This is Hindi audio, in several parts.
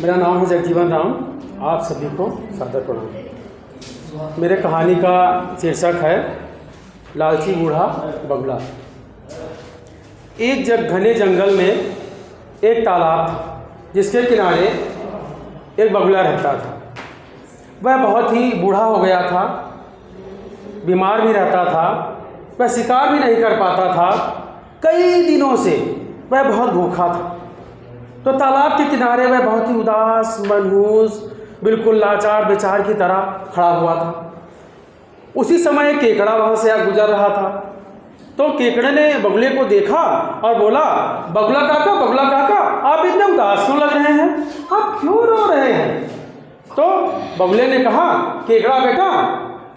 मेरा नाम है जगजीवन राम। आप सभी को सादर प्रणाम। मेरे कहानी का शीर्षक है लालची बूढ़ा बगुला। एक घने जंगल में एक तालाब था जिसके किनारे एक बगुला रहता था। वह बहुत ही बूढ़ा हो गया था, बीमार भी रहता था, वह शिकार भी नहीं कर पाता था। कई दिनों से वह बहुत भूखा था। तो तालाब के किनारे वह बहुत ही उदास, मनहूस, बिल्कुल लाचार बेचार की तरह खड़ा हुआ था। उसी समय एक केकड़ा वहाँ से गुजर रहा था। तो केकड़े ने बगुले को देखा और बोला, बगुला काका, आप इतने उदास क्यों लग रहे हैं? आप क्यों रो रहे हैं? तो बगुले ने कहा, केकड़ा बेटा,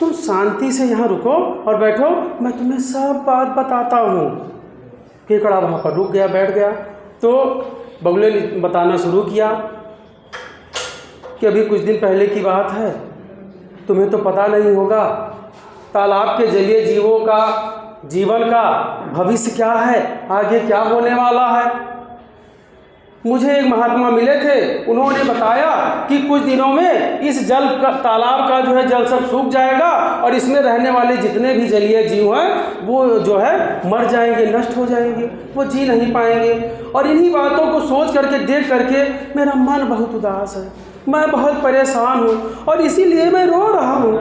तुम शांति से यहाँ रुको और बैठो, मैं तुम्हें सब बात बताता हूँ। केकड़ा वहाँ पर रुक गया, बैठ गया। तो बगुले ने बताना शुरू किया कि अभी कुछ दिन पहले की बात है, तुम्हें तो पता नहीं होगा तालाब के जलीय जीवों का जीवन का भविष्य क्या है, आगे क्या होने वाला है। मुझे एक महात्मा मिले थे, उन्होंने बताया कि कुछ दिनों में इस तालाब का जो है जल सब सूख जाएगा और इसमें रहने वाले जितने भी जलीय जीव हैं वो जो है मर जाएंगे, नष्ट हो जाएंगे, वो जी नहीं पाएंगे। और इन्हीं बातों को सोच करके, देख करके मेरा मन बहुत उदास है, मैं बहुत परेशान हूँ और इसीलिए मैं रो रहा हूँ।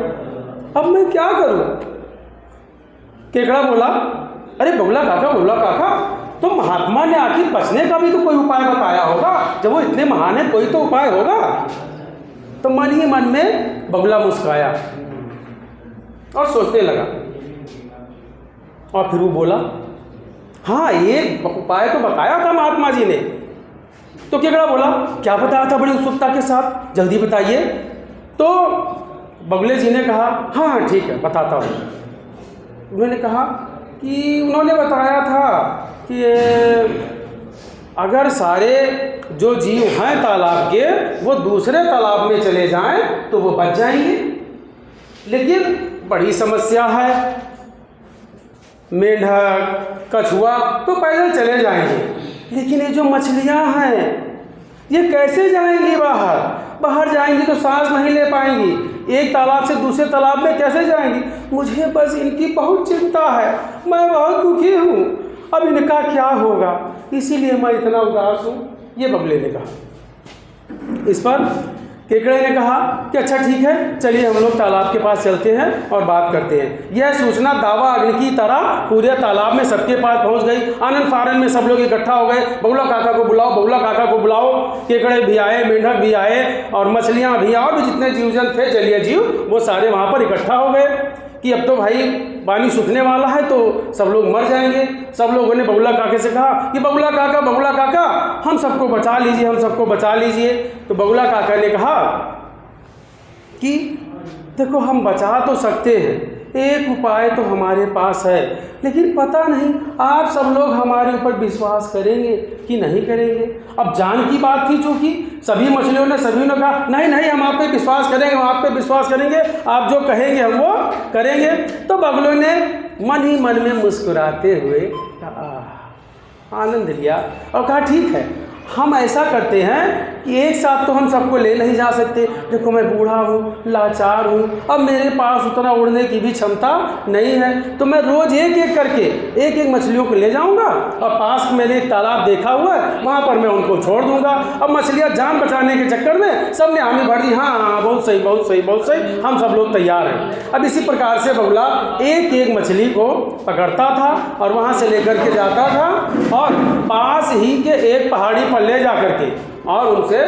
अब मैं क्या करूँ? केकड़ा बोला, अरे बगुला काका, तो महात्मा ने आखिर बचने का भी तो कोई उपाय बताया होगा, जब वो इतने महान है कोई तो उपाय होगा। तो मन ही मन में बगुला मुस्कुराया और सोचने लगा। और फिर वो बोला, हाँ एक उपाय तो बताया था महात्मा जी ने। तो केकड़ा बोला, क्या बताया था बड़ी उत्सुकता के साथ, जल्दी बताइए। तो बगुले जी ने कहा, हाँ ठीक है बताता हूँ। उन्होंने कहा कि उन्होंने बताया था कि अगर सारे जो जीव हैं तालाब के वो दूसरे तालाब में चले जाएं तो वो बच जाएंगे, लेकिन बड़ी समस्या है, मेंढक कछुआ तो पैदल चले जाएंगे, लेकिन ये जो मछलियां हैं ये कैसे जाएंगी बाहर जाएंगी तो सांस नहीं ले पाएंगी, एक तालाब से दूसरे तालाब में कैसे जाएंगी? मुझे बस इनकी बहुत चिंता है, मैं बहुत दुखी हूँ, अब इनका क्या होगा, इसीलिए मैं इतना उदास हूँ। ये बगुले ने कहा। इस पर केकड़े ने कहा कि अच्छा ठीक है, चलिए हम लोग तालाब के पास चलते हैं और बात करते हैं। यह सूचना दावा अग्नि की तरह पूरे तालाब में सबके पास पहुंच गई। आनंद फारन में सब लोग इकट्ठा हो गए, बगुला काका को बुलाओ। केकड़े भी आए, मेंढक भी आए और मछलियां भी, और भी जितने जीव जंतु थे जलीय जीव वो सारे वहाँ पर इकट्ठा हो गए कि अब तो भाई पानी सूखने वाला है तो सब लोग मर जाएंगे। सब लोगों ने बगुला काके से कहा कि बगुला काका हम सबको बचा लीजिए। तो बगुला काका ने कहा कि देखो हम बचा तो सकते हैं, एक उपाय तो हमारे पास है, लेकिन पता नहीं आप सब लोग हमारे ऊपर विश्वास करेंगे कि नहीं करेंगे। अब जान की बात थी, चूँकि सभी मछलियों ने कहा नहीं हम आप पे विश्वास करेंगे, आप जो कहेंगे हम वो करेंगे। तो बगुलों ने मन ही मन में मुस्कुराते हुए आनंद लिया और कहा ठीक है, हम ऐसा करते हैं कि एक साथ तो हम सबको ले नहीं जा सकते, देखो मैं बूढ़ा हूँ, लाचार हूँ, अब मेरे पास उतना उड़ने की भी क्षमता नहीं है, तो मैं रोज़ एक करके एक मछलियों को ले जाऊँगा और पास मैंने एक तालाब देखा हुआ है वहाँ पर मैं उनको छोड़ दूँगा। अब मछलियाँ जान बचाने के चक्कर में सब ने हामी भर दी, हाँ बहुत सही, हम सब लोग तैयार हैं। अब इसी प्रकार से बगुला एक मछली को पकड़ता था और वहाँ से लेकर के जाता था और पास ही के एक पहाड़ी पर ले जा करके और उनसे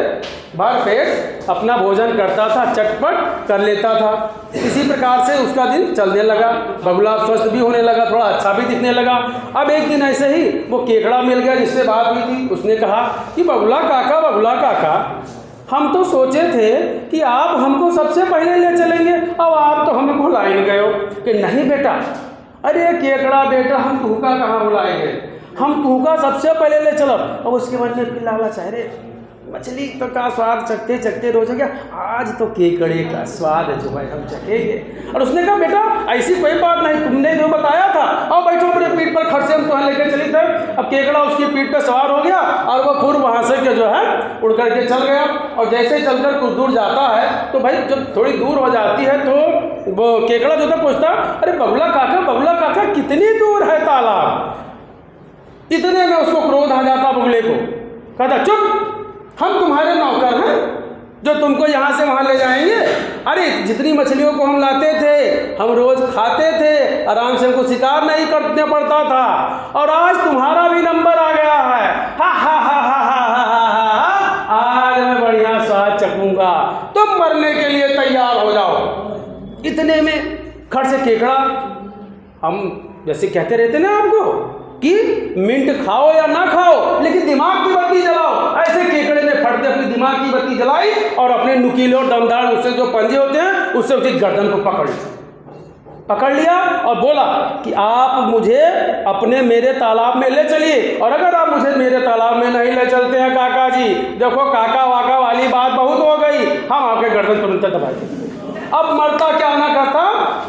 भर पेट अपना भोजन करता था, चटपट कर लेता था। इसी प्रकार से उसका दिन चलने लगा, बगुला स्वस्थ भी होने लगा, थोड़ा अच्छा भी दिखने लगा। अब एक दिन ऐसे ही वो केकड़ा मिल गया जिससे बात हुई थी। उसने कहा कि बगुला काका, हम तो सोचे थे कि आप हमको सबसे पहले ले चलेंगे, अब आप तो हमें भुला ही गए हो। कि नहीं बेटा, अरे केकड़ा बेटा, हम तुहका कहाँ भुलाएंगे, हम तुहका सबसे पहले ले चलो। अब उसके मन में फिर लालच है, अरे मछली तो का स्वाद चखते रोज हो गया, आज तो केकड़े का स्वाद है जो भाई हम चखेंगे। और उसने कहा बेटा ऐसी कोई बात नहीं, तुमने जो बताया था, आओ बैठो अपने पीठ पर, खट से हम तुम्हें लेकर चली थे। अब केकड़ा उसकी पीठ पे सवार हो गया और वो खुर वहाँ से के जो है उड़ करके चल गया। और जैसे ही चलकर कुछ दूर जाता है तो भाई जब थोड़ी दूर हो जाती है तो वो केकड़ा जो था पूछता, अरे बगुला काका कितनी दूर है तालाब? इतने में उसको क्रोध आ जाता बगुले को, कहता चुप, हम तुम्हारे नौकर हैं जो तुमको यहाँ से वहाँ ले जाएंगे। अरे जितनी मछलियों को हम लाते थे हम रोज खाते थे, आराम से हमको शिकार नहीं करना पड़ता था, और आज तुम्हारा भी नंबर आ गया है। हा हा हा हा हा हा हा, आज मैं बढ़िया स्वाद चखूंगा, तुम मरने के लिए तैयार हो जाओ। इतने में खट से केकड़ा, हम जैसे कहते रहते ना आपको कि मिंट खाओ या ना खाओ लेकिन दिमाग की बत्ती जलाओ, ऐसे केकड़े ने फटते अपनी दिमाग की बत्ती जलाई और अपने नुकीले और दमदार उससे जो पंजे होते हैं उससे उसकी गर्दन को पकड़ लिया और बोला कि आप मुझे अपने मेरे तालाब में ले चलिए, और अगर आप मुझे मेरे तालाब में नहीं ले चलते हैं काका जी, देखो काका वाका वाली बात बहुत हो गई, हम आपके गर्दन तुरंत दबा देंगे। अब मरता क्या ना करता,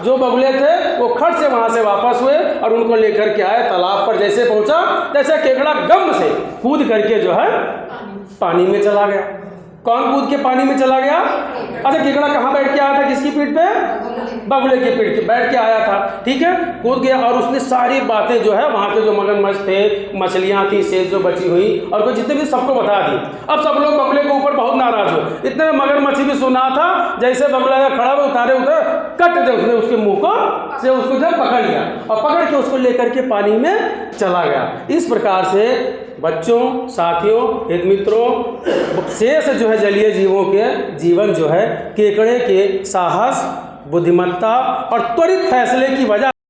जो बगुले थे वो खट से वहाँ से वापस हुए और उनको लेकर के आए तालाब पर। जैसे पहुँचा जैसे केकड़ा गम से कूद करके जो है पानी में चला गया। कौन कूद के पानी में चला गया? अच्छा, केकड़ा कहाँ बैठ के आया था? किसकी पीठ पे? बगुले की पीठ पे बैठ के आया था, ठीक है, कूद गया और उसने सारी बातें जो है वहाँ के जो मगरमच्छ थे, मछलियाँ थी, शेष जो बची हुई और कोई जितने भी सबको बता दी। अब सब लोग बगुले के ऊपर बहुत नाराज हो, इतने मगरमच्छ भी सुना था, जैसे बगुला खड़ा हुआ उतारे कट दे उसने उसके मुँह को से उसको जो पकड़ लिया और पकड़ के उसको लेकर के पानी में चला गया। इस प्रकार से बच्चों, साथियों, हित मित्रों, शेष जो है जलीय जीवों के जीवन जो है केकड़े के साहस, बुद्धिमत्ता और त्वरित फैसले की वजह